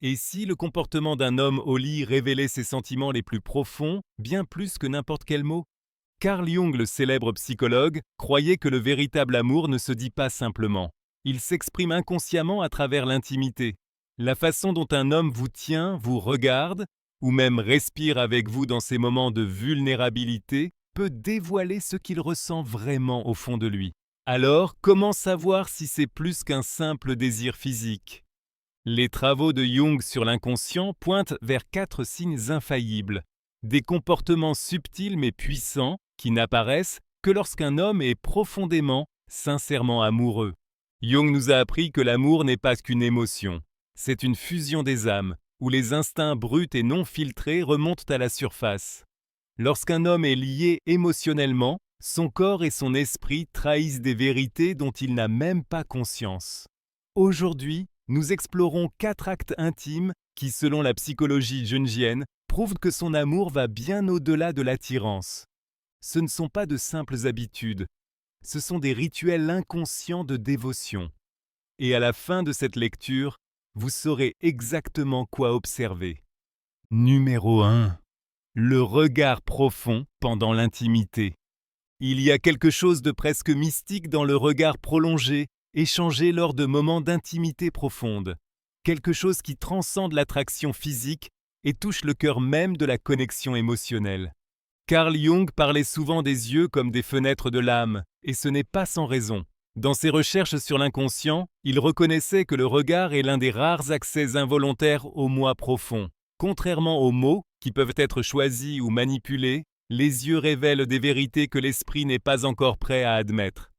Et si le comportement d'un homme au lit révélait ses sentiments les plus profonds, bien plus que n'importe quel mot? Carl Jung, le célèbre psychologue, croyait que le véritable amour ne se dit pas simplement. Il s'exprime inconsciemment à travers l'intimité. La façon dont un homme vous tient, vous regarde, ou même respire avec vous dans ces moments de vulnérabilité, peut dévoiler ce qu'il ressent vraiment au fond de lui. Alors, comment savoir si c'est plus qu'un simple désir physique? Les travaux de Jung sur l'inconscient pointent vers 4 signes infaillibles. Des comportements subtils mais puissants qui n'apparaissent que lorsqu'un homme est profondément, sincèrement amoureux. Jung nous a appris que l'amour n'est pas qu'une émotion. C'est une fusion des âmes, où les instincts bruts et non filtrés remontent à la surface. Lorsqu'un homme est lié émotionnellement, son corps et son esprit trahissent des vérités dont il n'a même pas conscience. Aujourd'hui, nous explorons 4 actes intimes qui, selon la psychologie jungienne, prouvent que son amour va bien au-delà de l'attirance. Ce ne sont pas de simples habitudes, ce sont des rituels inconscients de dévotion. Et à la fin de cette lecture, vous saurez exactement quoi observer. Numéro 1. Le regard profond pendant l'intimité. Il y a quelque chose de presque mystique dans le regard prolongé, échangé lors de moments d'intimité profonde. Quelque chose qui transcende l'attraction physique et touche le cœur même de la connexion émotionnelle. Carl Jung parlait souvent des yeux comme des fenêtres de l'âme, et ce n'est pas sans raison. Dans ses recherches sur l'inconscient, il reconnaissait que le regard est l'un des rares accès involontaires au moi profond. Contrairement aux mots, qui peuvent être choisis ou manipulés, les yeux révèlent des vérités que l'esprit n'est pas encore prêt à admettre.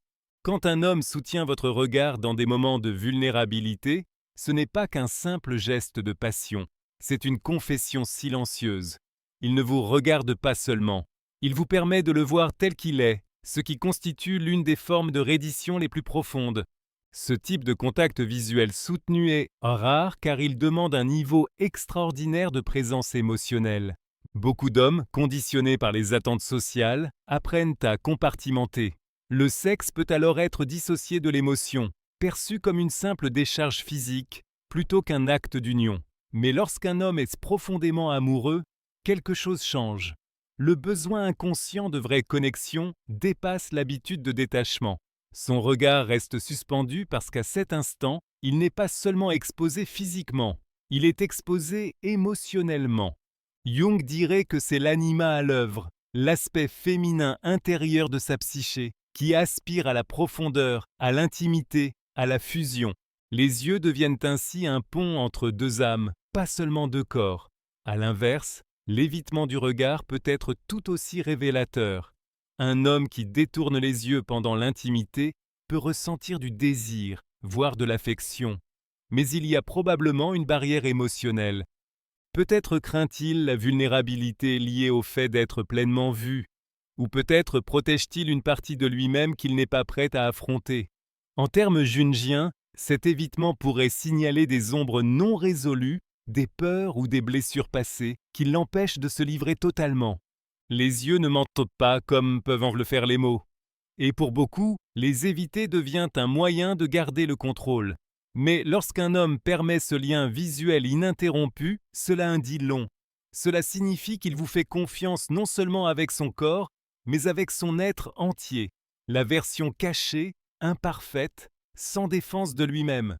Quand un homme soutient votre regard dans des moments de vulnérabilité, ce n'est pas qu'un simple geste de passion, c'est une confession silencieuse. Il ne vous regarde pas seulement, il vous permet de le voir tel qu'il est, ce qui constitue l'une des formes de reddition les plus profondes. Ce type de contact visuel soutenu est rare car il demande un niveau extraordinaire de présence émotionnelle. Beaucoup d'hommes, conditionnés par les attentes sociales, apprennent à compartimenter. Le sexe peut alors être dissocié de l'émotion, perçu comme une simple décharge physique, plutôt qu'un acte d'union. Mais lorsqu'un homme est profondément amoureux, quelque chose change. Le besoin inconscient de vraie connexion dépasse l'habitude de détachement. Son regard reste suspendu parce qu'à cet instant, il n'est pas seulement exposé physiquement, il est exposé émotionnellement. Jung dirait que c'est l'anima à l'œuvre, l'aspect féminin intérieur de sa psyché, qui aspire à la profondeur, à l'intimité, à la fusion. Les yeux deviennent ainsi un pont entre deux âmes, pas seulement deux corps. À l'inverse, l'évitement du regard peut être tout aussi révélateur. Un homme qui détourne les yeux pendant l'intimité peut ressentir du désir, voire de l'affection. Mais il y a probablement une barrière émotionnelle. Peut-être craint-il la vulnérabilité liée au fait d'être pleinement vu, ou peut-être protège-t-il une partie de lui-même qu'il n'est pas prêt à affronter. En termes jungiens, cet évitement pourrait signaler des ombres non résolues, des peurs ou des blessures passées qui l'empêchent de se livrer totalement. Les yeux ne mentent pas comme peuvent en le faire les mots. Et pour beaucoup, les éviter devient un moyen de garder le contrôle. Mais lorsqu'un homme permet ce lien visuel ininterrompu, cela en dit long. Cela signifie qu'il vous fait confiance non seulement avec son corps, mais avec son être entier, la version cachée, imparfaite, sans défense de lui-même.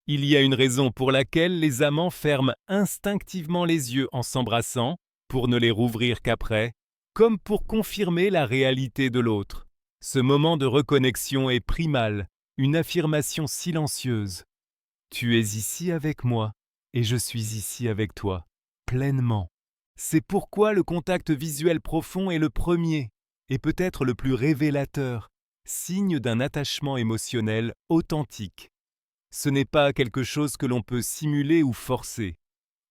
Il y a une raison pour laquelle les amants ferment instinctivement les yeux en s'embrassant, pour ne les rouvrir qu'après, comme pour confirmer la réalité de l'autre. Ce moment de reconnexion est primal, une affirmation silencieuse. Tu es ici avec moi, et je suis ici avec toi, pleinement. C'est pourquoi le contact visuel profond est le premier, et peut-être le plus révélateur, signe d'un attachement émotionnel authentique. Ce n'est pas quelque chose que l'on peut simuler ou forcer.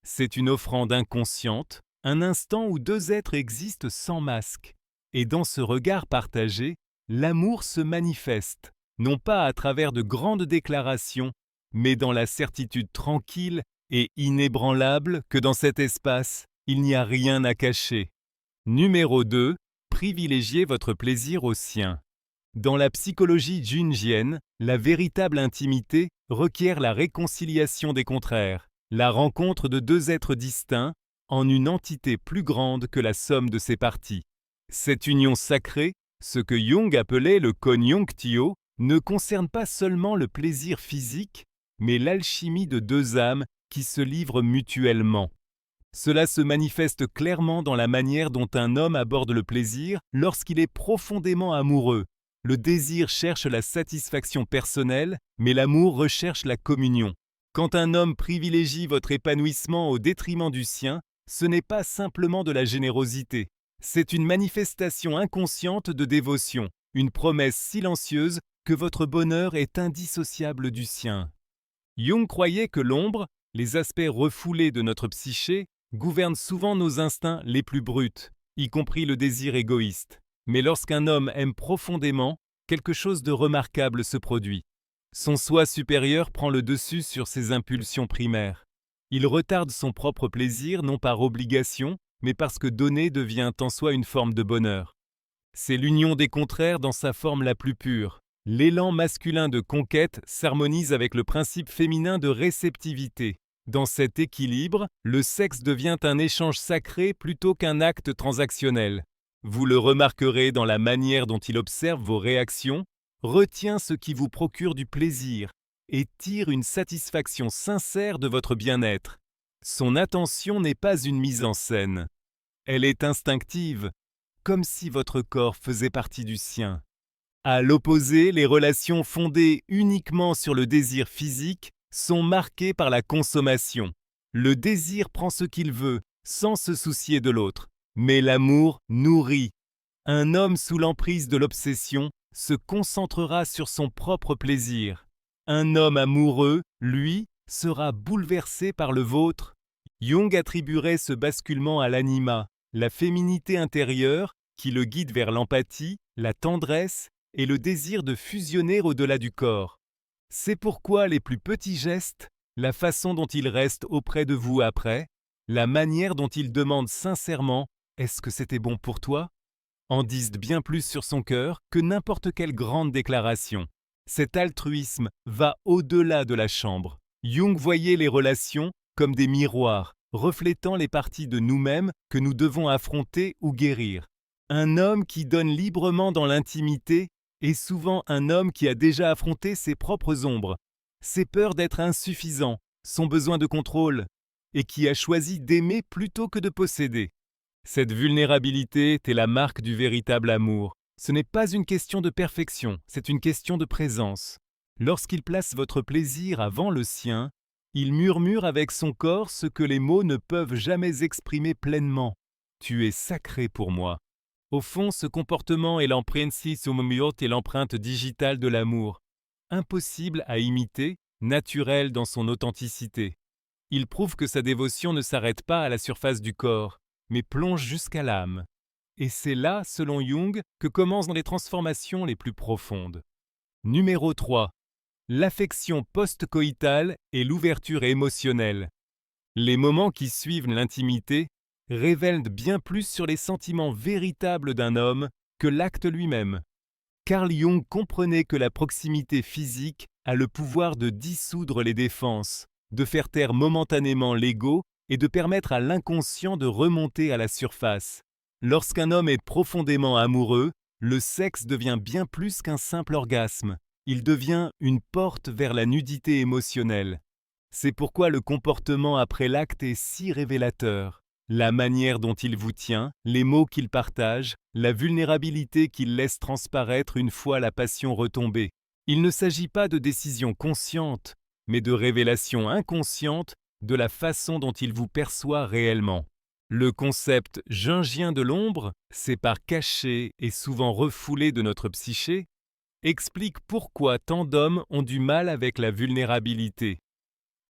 C'est une offrande inconsciente, un instant où deux êtres existent sans masque. Et dans ce regard partagé, l'amour se manifeste, non pas à travers de grandes déclarations, mais dans la certitude tranquille et inébranlable que dans cet espace, il n'y a rien à cacher. Numéro 2. Privilégiez votre plaisir au sien. Dans la psychologie jungienne, la véritable intimité requiert la réconciliation des contraires. la rencontre de deux êtres distincts en une entité plus grande que la somme de ses parties. Cette union sacrée, ce que Jung appelait le konjunktio, ne concerne pas seulement le plaisir physique, mais l'alchimie de deux âmes qui se livrent mutuellement. Cela se manifeste clairement dans la manière dont un homme aborde le plaisir lorsqu'il est profondément amoureux. Le désir cherche la satisfaction personnelle, mais l'amour recherche la communion. Quand un homme privilégie votre épanouissement au détriment du sien, ce n'est pas simplement de la générosité. C'est une manifestation inconsciente de dévotion, une promesse silencieuse que votre bonheur est indissociable du sien. Jung croyait que l'ombre, les aspects refoulés de notre psyché, gouvernent souvent nos instincts les plus bruts, y compris le désir égoïste. Mais lorsqu'un homme aime profondément, quelque chose de remarquable se produit. Son soi supérieur prend le dessus sur ses impulsions primaires. Il retarde son propre plaisir non par obligation, mais parce que donner devient en soi une forme de bonheur. C'est l'union des contraires dans sa forme la plus pure. L'élan masculin de conquête s'harmonise avec le principe féminin de réceptivité. Dans cet équilibre, le sexe devient un échange sacré plutôt qu'un acte transactionnel. Vous le remarquerez dans la manière dont il observe vos réactions, retient ce qui vous procure du plaisir et tire une satisfaction sincère de votre bien-être. Son attention n'est pas une mise en scène. Elle est instinctive, comme si votre corps faisait partie du sien. À l'opposé, les relations fondées uniquement sur le désir physique sont marquées par la consommation. Le désir prend ce qu'il veut, sans se soucier de l'autre. Mais l'amour nourrit. Un homme sous l'emprise de l'obsession se concentrera sur son propre plaisir. Un homme amoureux, lui, sera bouleversé par le vôtre. Jung attribuerait ce basculement à l'anima, la féminité intérieure qui le guide vers l'empathie, la tendresse et le désir de fusionner au-delà du corps. C'est pourquoi les plus petits gestes, la façon dont il reste auprès de vous après, la manière dont il demande sincèrement « Est-ce que c'était bon pour toi ?», en disent bien plus sur son cœur que n'importe quelle grande déclaration. Cet altruisme va au-delà de la chambre. Jung voyait les relations comme des miroirs, reflétant les parties de nous-mêmes que nous devons affronter ou guérir. Un homme qui donne librement dans l'intimité est souvent un homme qui a déjà affronté ses propres ombres, ses peurs d'être insuffisant, son besoin de contrôle, et qui a choisi d'aimer plutôt que de posséder. Cette vulnérabilité est la marque du véritable amour. Ce n'est pas une question de perfection, c'est une question de présence. Lorsqu'il place votre plaisir avant le sien, il murmure avec son corps ce que les mots ne peuvent jamais exprimer pleinement. « Tu es sacré pour moi ». Au fond, ce comportement est l'empreinte digitale de l'amour, impossible à imiter, naturel dans son authenticité. Il prouve que sa dévotion ne s'arrête pas à la surface du corps, mais plonge jusqu'à l'âme. Et c'est là, selon Jung, que commencent les transformations les plus profondes. Numéro 3. L'affection post-coïtale et l'ouverture émotionnelle. Les moments qui suivent l'intimité révèlent bien plus sur les sentiments véritables d'un homme que l'acte lui-même. Carl Jung comprenait que la proximité physique a le pouvoir de dissoudre les défenses, de faire taire momentanément l'ego et de permettre à l'inconscient de remonter à la surface. Lorsqu'un homme est profondément amoureux, le sexe devient bien plus qu'un simple orgasme. Il devient une porte vers la nudité émotionnelle. C'est pourquoi le comportement après l'acte est si révélateur. La manière dont il vous tient, les mots qu'il partage, la vulnérabilité qu'il laisse transparaître une fois la passion retombée. Il ne s'agit pas de décision consciente, mais de révélation inconsciente de la façon dont il vous perçoit réellement. Le concept jungien de l'ombre, ces parts cachées et souvent refoulées de notre psyché, explique pourquoi tant d'hommes ont du mal avec la vulnérabilité.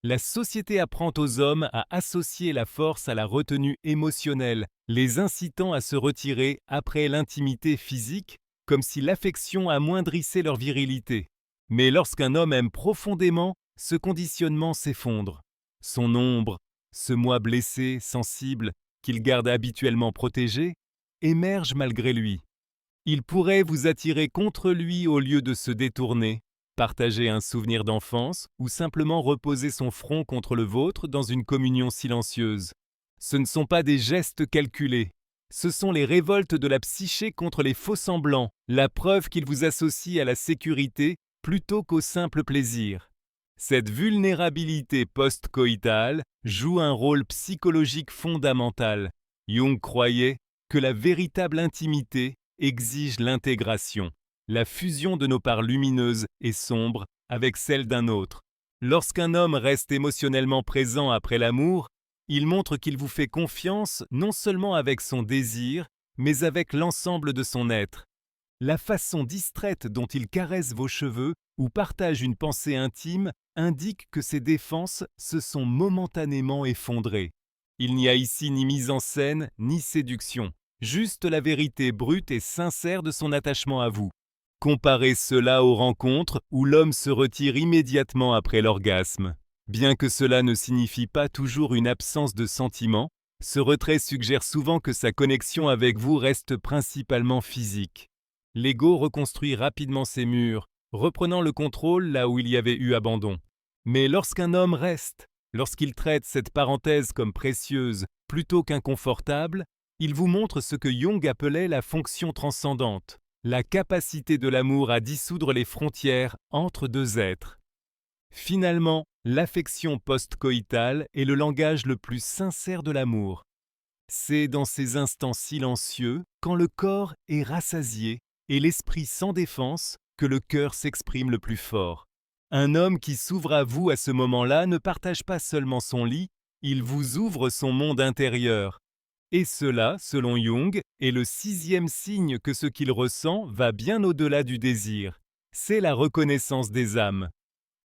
La société apprend aux hommes à associer la force à la retenue émotionnelle, les incitant à se retirer après l'intimité physique, comme si l'affection amoindrissait leur virilité. Mais lorsqu'un homme aime profondément, ce conditionnement s'effondre. Son ombre, ce moi blessé, sensible, qu'il garde habituellement protégé, émerge malgré lui. Il pourrait vous attirer contre lui au lieu de se détourner, partager un souvenir d'enfance ou simplement reposer son front contre le vôtre dans une communion silencieuse. Ce ne sont pas des gestes calculés. Ce sont les révoltes de la psyché contre les faux-semblants, la preuve qu'ils vous associent à la sécurité plutôt qu'au simple plaisir. Cette vulnérabilité post-coïtale joue un rôle psychologique fondamental. Jung croyait que la véritable intimité exige l'intégration, la fusion de nos parts lumineuses et sombres avec celle d'un autre. Lorsqu'un homme reste émotionnellement présent après l'amour, il montre qu'il vous fait confiance non seulement avec son désir, mais avec l'ensemble de son être. La façon distraite dont il caresse vos cheveux ou partage une pensée intime indique que ses défenses se sont momentanément effondrées. Il n'y a ici ni mise en scène, ni séduction, juste la vérité brute et sincère de son attachement à vous. Comparez cela aux rencontres où l'homme se retire immédiatement après l'orgasme. Bien que cela ne signifie pas toujours une absence de sentiment, ce retrait suggère souvent que sa connexion avec vous reste principalement physique. L'ego reconstruit rapidement ses murs, reprenant le contrôle là où il y avait eu abandon. Mais lorsqu'un homme reste, lorsqu'il traite cette parenthèse comme précieuse plutôt qu'inconfortable, il vous montre ce que Jung appelait la fonction transcendante, la capacité de l'amour à dissoudre les frontières entre deux êtres. Finalement, l'affection post-coïtale est le langage le plus sincère de l'amour. C'est dans ces instants silencieux, quand le corps est rassasié et l'esprit sans défense, que le cœur s'exprime le plus fort. Un homme qui s'ouvre à vous à ce moment-là ne partage pas seulement son lit, il vous ouvre son monde intérieur. Et cela, selon Jung, est le 6e signe que ce qu'il ressent va bien au-delà du désir. C'est la reconnaissance des âmes.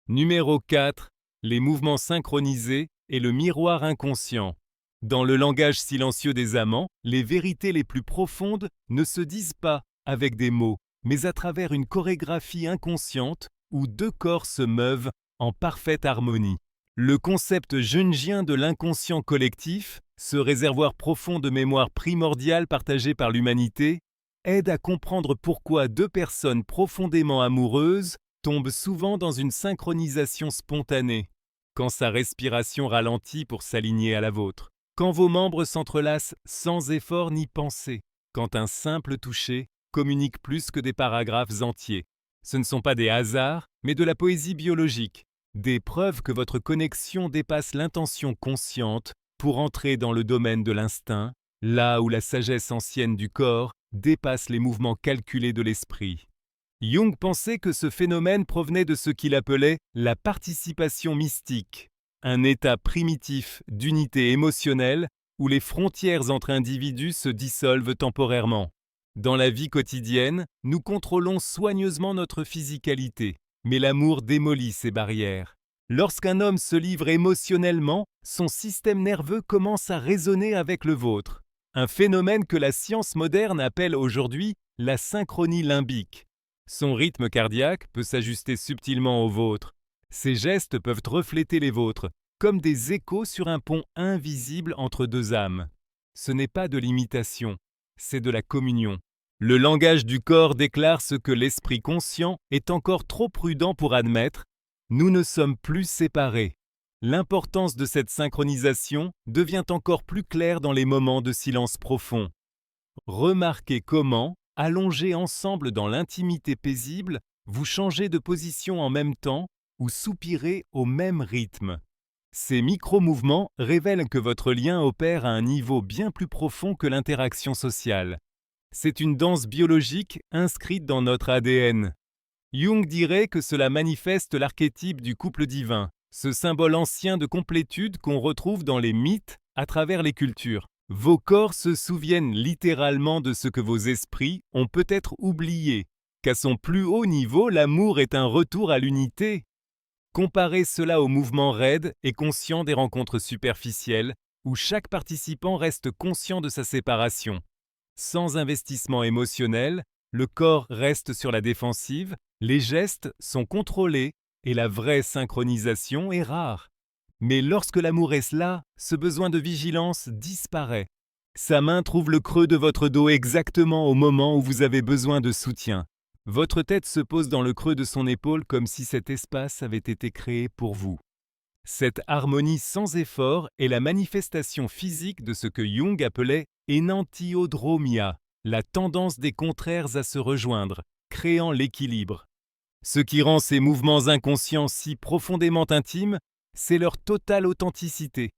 Numéro 4. Les mouvements synchronisés et le miroir inconscient. Dans le langage silencieux des amants, les vérités les plus profondes ne se disent pas avec des mots, mais à travers une chorégraphie inconsciente où deux corps se meuvent en parfaite harmonie. Le concept jungien de l'inconscient collectif, ce réservoir profond de mémoire primordiale partagé par l'humanité, aide à comprendre pourquoi deux personnes profondément amoureuses tombent souvent dans une synchronisation spontanée, quand sa respiration ralentit pour s'aligner à la vôtre, quand vos membres s'entrelacent sans effort ni pensée, quand un simple toucher communique plus que des paragraphes entiers. Ce ne sont pas des hasards, mais de la poésie biologique, des preuves que votre connexion dépasse l'intention consciente pour entrer dans le domaine de l'instinct, là où la sagesse ancienne du corps dépasse les mouvements calculés de l'esprit. Jung pensait que ce phénomène provenait de ce qu'il appelait la participation mystique, un état primitif d'unité émotionnelle où les frontières entre individus se dissolvent temporairement. Dans la vie quotidienne, nous contrôlons soigneusement notre physicalité, mais l'amour démolit ces barrières. Lorsqu'un homme se livre émotionnellement, son système nerveux commence à résonner avec le vôtre. Un phénomène que la science moderne appelle aujourd'hui la synchronie limbique. Son rythme cardiaque peut s'ajuster subtilement au vôtre. Ses gestes peuvent refléter les vôtres, comme des échos sur un pont invisible entre deux âmes. Ce n'est pas de l'imitation, c'est de la communion. Le langage du corps déclare ce que l'esprit conscient est encore trop prudent pour admettre. Nous ne sommes plus séparés. L'importance de cette synchronisation devient encore plus claire dans les moments de silence profond. Remarquez comment, allongés ensemble dans l'intimité paisible, vous changez de position en même temps ou soupirez au même rythme. Ces micro-mouvements révèlent que votre lien opère à un niveau bien plus profond que l'interaction sociale. C'est une danse biologique inscrite dans notre ADN. Jung dirait que cela manifeste l'archétype du couple divin, ce symbole ancien de complétude qu'on retrouve dans les mythes à travers les cultures. Vos corps se souviennent littéralement de ce que vos esprits ont peut-être oublié, qu'à son plus haut niveau, l'amour est un retour à l'unité. Comparez cela au mouvement raide et conscient des rencontres superficielles, où chaque participant reste conscient de sa séparation. Sans investissement émotionnel, le corps reste sur la défensive, les gestes sont contrôlés et la vraie synchronisation est rare. Mais lorsque l'amour est là, ce besoin de vigilance disparaît. Sa main trouve le creux de votre dos exactement au moment où vous avez besoin de soutien. Votre tête se pose dans le creux de son épaule comme si cet espace avait été créé pour vous. Cette harmonie sans effort est la manifestation physique de ce que Jung appelait enantiodromia, la tendance des contraires à se rejoindre, créant l'équilibre. Ce qui rend ces mouvements inconscients si profondément intimes, c'est leur totale authenticité.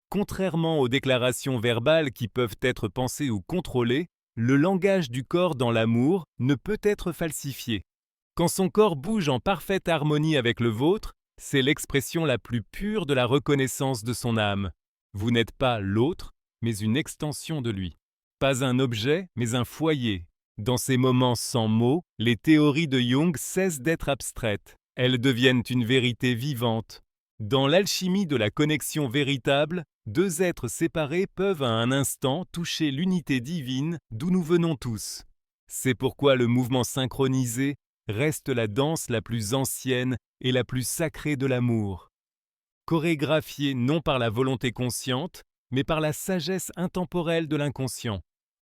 Contrairement aux déclarations verbales qui peuvent être pensées ou contrôlées, le langage du corps dans l'amour ne peut être falsifié. Quand son corps bouge en parfaite harmonie avec le vôtre, c'est l'expression la plus pure de la reconnaissance de son âme. Vous n'êtes pas l'autre, mais une extension de lui. Pas un objet, mais un foyer. Dans ces moments sans mots, les théories de Jung cessent d'être abstraites. Elles deviennent une vérité vivante. Dans l'alchimie de la connexion véritable, deux êtres séparés peuvent à un instant toucher l'unité divine d'où nous venons tous. C'est pourquoi le mouvement synchronisé reste la danse la plus ancienne et la plus sacrée de l'amour. Chorégraphiée non par la volonté consciente, mais par la sagesse intemporelle de l'inconscient.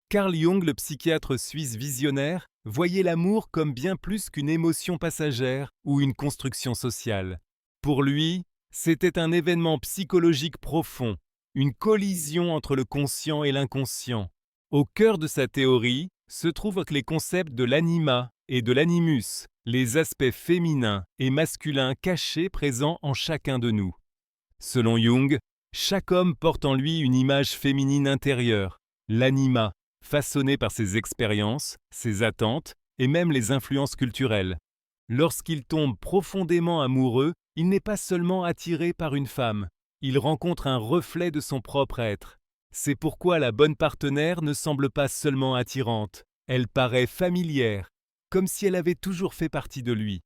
Carl Jung, le psychiatre suisse visionnaire, voyait l'amour comme bien plus qu'une émotion passagère ou une construction sociale. Pour lui, c'était un événement psychologique profond, une collision entre le conscient et l'inconscient. Au cœur de sa théorie se trouvent les concepts de l'anima et de l'animus, les aspects féminins et masculins cachés présents en chacun de nous. Selon Jung, chaque homme porte en lui une image féminine intérieure, l'anima, façonné par ses expériences, ses attentes et même les influences culturelles. Lorsqu'il tombe profondément amoureux, il n'est pas seulement attiré par une femme, il rencontre un reflet de son propre être. C'est pourquoi la bonne partenaire ne semble pas seulement attirante, elle paraît familière, comme si elle avait toujours fait partie de lui.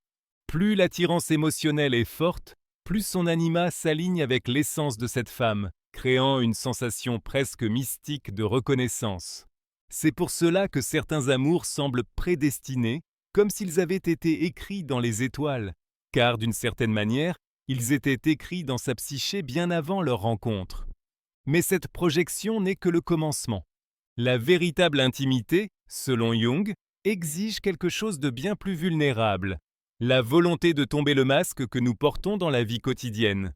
Plus l'attirance émotionnelle est forte, plus son anima s'aligne avec l'essence de cette femme, créant une sensation presque mystique de reconnaissance. C'est pour cela que certains amours semblent prédestinés, comme s'ils avaient été écrits dans les étoiles, car d'une certaine manière, ils étaient écrits dans sa psyché bien avant leur rencontre. Mais cette projection n'est que le commencement. La véritable intimité, selon Jung, exige quelque chose de bien plus vulnérable, la volonté de tomber le masque que nous portons dans la vie quotidienne.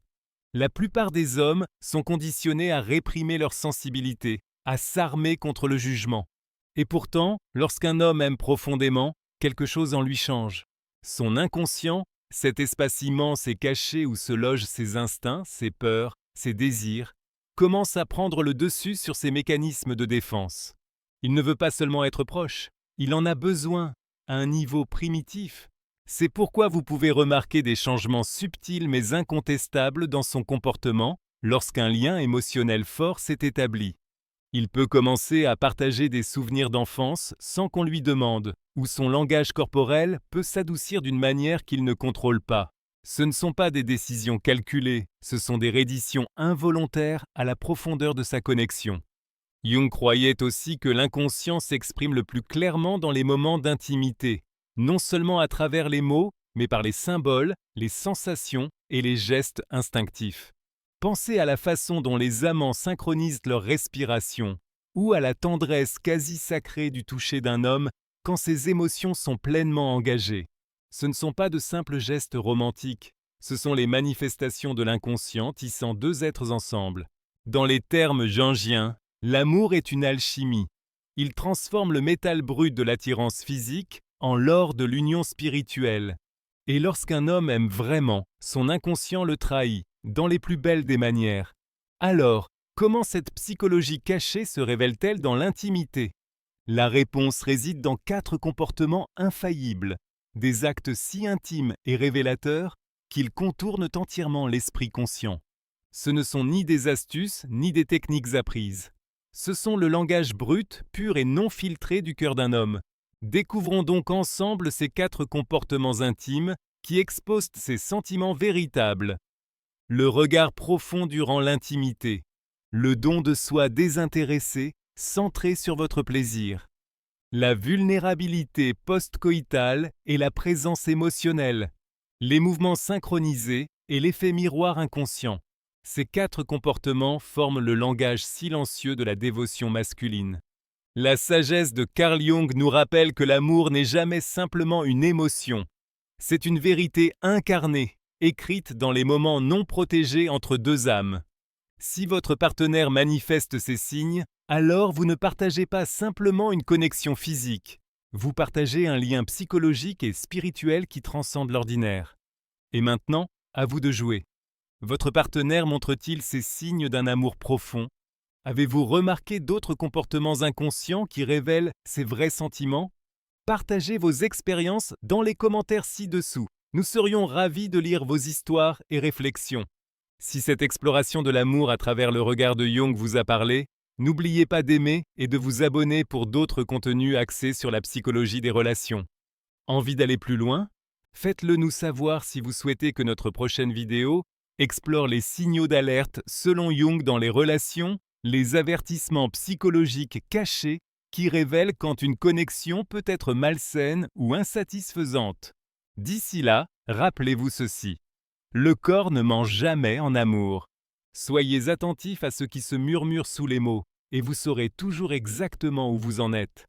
La plupart des hommes sont conditionnés à réprimer leur sensibilité, à s'armer contre le jugement. Et pourtant, lorsqu'un homme aime profondément, quelque chose en lui change. Son inconscient, cet espace immense et caché où se logent ses instincts, ses peurs, ses désirs, commence à prendre le dessus sur ses mécanismes de défense. Il ne veut pas seulement être proche, il en a besoin, à un niveau primitif. C'est pourquoi vous pouvez remarquer des changements subtils mais incontestables dans son comportement lorsqu'un lien émotionnel fort s'est établi. Il peut commencer à partager des souvenirs d'enfance sans qu'on lui demande, ou son langage corporel peut s'adoucir d'une manière qu'il ne contrôle pas. Ce ne sont pas des décisions calculées, ce sont des redditions involontaires à la profondeur de sa connexion. Jung croyait aussi que l'inconscient s'exprime le plus clairement dans les moments d'intimité, non seulement à travers les mots, mais par les symboles, les sensations et les gestes instinctifs. Pensez à la façon dont les amants synchronisent leur respiration, ou à la tendresse quasi sacrée du toucher d'un homme quand ses émotions sont pleinement engagées. Ce ne sont pas de simples gestes romantiques, ce sont les manifestations de l'inconscient tissant deux êtres ensemble. Dans les termes jungiens, l'amour est une alchimie. Il transforme le métal brut de l'attirance physique en l'or de l'union spirituelle. Et lorsqu'un homme aime vraiment, son inconscient le trahit, dans les plus belles des manières. Alors, comment cette psychologie cachée se révèle-t-elle dans l'intimité? La réponse réside dans 4 comportements infaillibles, des actes si intimes et révélateurs qu'ils contournent entièrement l'esprit conscient. Ce ne sont ni des astuces, ni des techniques apprises. Ce sont le langage brut, pur et non filtré du cœur d'un homme. Découvrons donc ensemble ces 4 comportements intimes qui exposent ses sentiments véritables. Le regard profond durant l'intimité, le don de soi désintéressé, centré sur votre plaisir, la vulnérabilité post-coïtale et la présence émotionnelle, les mouvements synchronisés et l'effet miroir inconscient. Ces 4 comportements forment le langage silencieux de la dévotion masculine. La sagesse de Carl Jung nous rappelle que l'amour n'est jamais simplement une émotion. C'est une vérité incarnée, écrite dans les moments non protégés entre deux âmes. Si votre partenaire manifeste ces signes, alors vous ne partagez pas simplement une connexion physique. Vous partagez un lien psychologique et spirituel qui transcende l'ordinaire. Et maintenant, à vous de jouer. Votre partenaire montre-t-il ces signes d'un amour profond? Avez-vous remarqué d'autres comportements inconscients qui révèlent ses vrais sentiments? Partagez vos expériences dans les commentaires ci-dessous. Nous serions ravis de lire vos histoires et réflexions. Si cette exploration de l'amour à travers le regard de Jung vous a parlé, n'oubliez pas d'aimer et de vous abonner pour d'autres contenus axés sur la psychologie des relations. Envie d'aller plus loin? Faites-le nous savoir si vous souhaitez que notre prochaine vidéo explore les signaux d'alerte selon Jung dans les relations, les avertissements psychologiques cachés qui révèlent quand une connexion peut être malsaine ou insatisfaisante. D'ici là, rappelez-vous ceci. Le corps ne ment jamais en amour. Soyez attentifs à ce qui se murmure sous les mots, et vous saurez toujours exactement où vous en êtes.